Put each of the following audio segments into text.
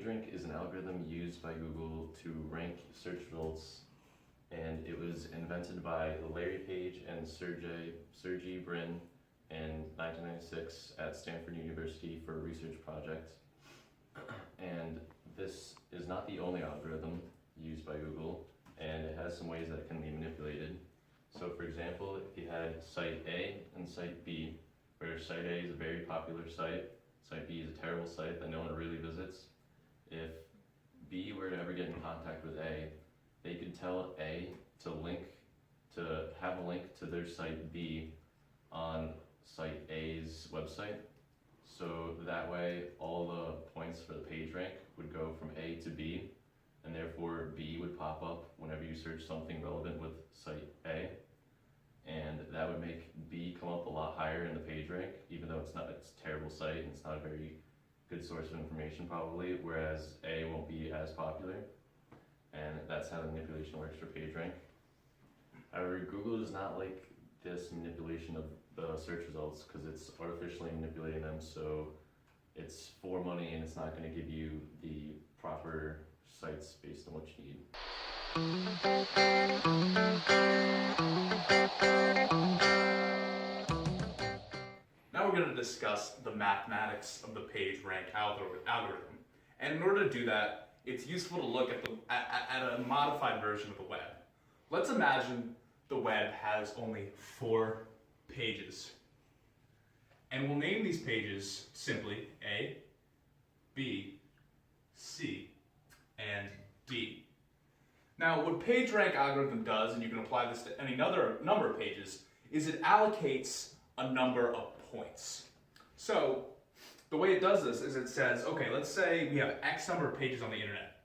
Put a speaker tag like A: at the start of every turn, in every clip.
A: PageRank is an algorithm used by Google to rank search results, and it was invented by Larry Page and Sergey Brin in 1996 at Stanford University for a research project. And this is not the only algorithm used by Google, and it has some ways that it can be manipulated. So for example, if you had site A and site B, where site A is a very popular site, site B is a terrible site that no one really visits. If B were to ever get in contact with A, they could tell A to have a link to their site B on site A's website. So that way all the points for the PageRank would go from A to B, and therefore B would pop up whenever you search something relevant with site A. And that would make B come up a lot higher in the PageRank, even though it's a terrible site and it's not a very good source of information probably, whereas A won't be as popular. And that's how the manipulation works for PageRank. However, Google does not like this manipulation of the search results because it's artificially manipulating them, so it's for money and it's not going to give you the proper sites based on what you need.
B: Now we're going to discuss the mathematics of the PageRank algorithm. And in order to do that, it's useful to look at a modified version of the web. Let's imagine the web has only 4 pages. And we'll name these pages simply A, B, C, and D. Now, what PageRank algorithm does, and you can apply this to any other number of pages, is it allocates a number of points. So, the way it does this is it says, okay, let's say we have X number of pages on the internet.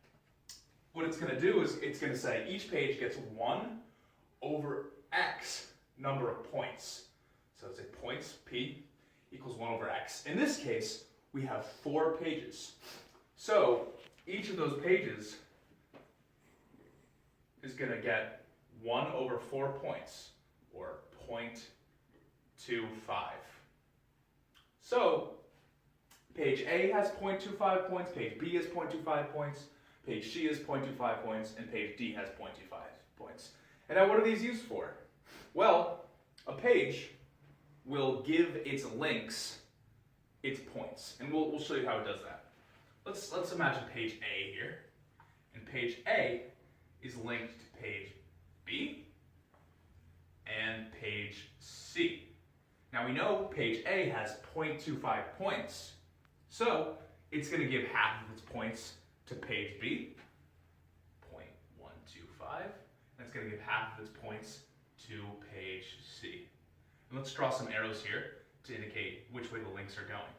B: What it's going to do is it's going to say each page gets 1 over X number of points. So it's like points, P, equals 1 over X. In this case, we have 4 pages. So each of those pages is going to get 1 over 4 points, or 0.25. So page A has 0.25 points, page B has 0.25 points, page C has 0.25 points, and page D has 0.25 points. And now what are these used for? Well, a page will give its links its points, and we'll show you how it does that. Let's imagine page A here, and page A is linked to page B and page C. Now we know page A has 0.25 points, so it's going to give half of its points to page B, 0.125, and it's going to give half of its points to page C. And let's draw some arrows here to indicate which way the links are going.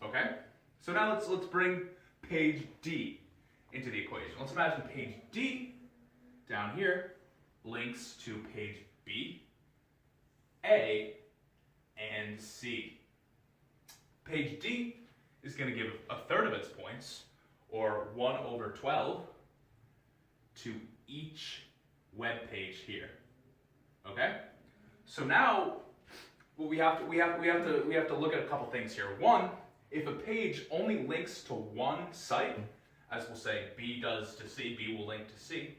B: Okay? So now let's bring page D into the equation. Let's imagine page D down here links to page B, A, and C. Page D is going to give a third of its points, or 1 over 12, to each web page here. Okay? So now we have to look at a couple things here. One, if a page only links to one site, as we'll say B does to C, B will link to C,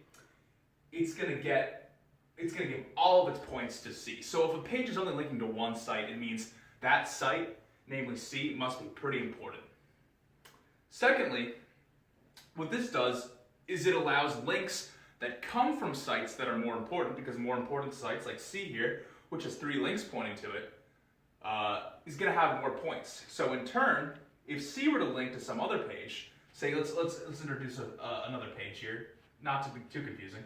B: it's going to give all of its points to C. So if a page is only linking to one site, it means that site, namely C, must be pretty important. Secondly, what this does is it allows links that come from sites that are more important, because more important sites like C here, which has 3 links pointing to it, is going to have more points. So in turn, if C were to link to some other page, say let's introduce another page here, not to be too confusing.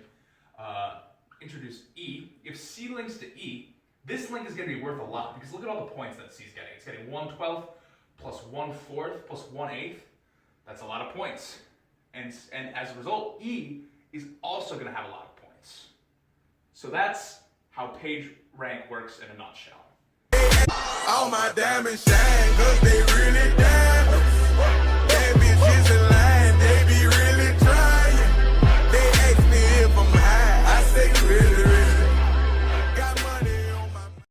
B: Introduce E. If C links to E, this link is going to be worth a lot, because look at all the points that C is getting. It's getting 1/12 plus 1/4 plus 1/8. That's a lot of points. And as a result, E is also going to have a lot of points. So that's how PageRank works in a nutshell.
C: All my diamonds shine, 'cause they really dance.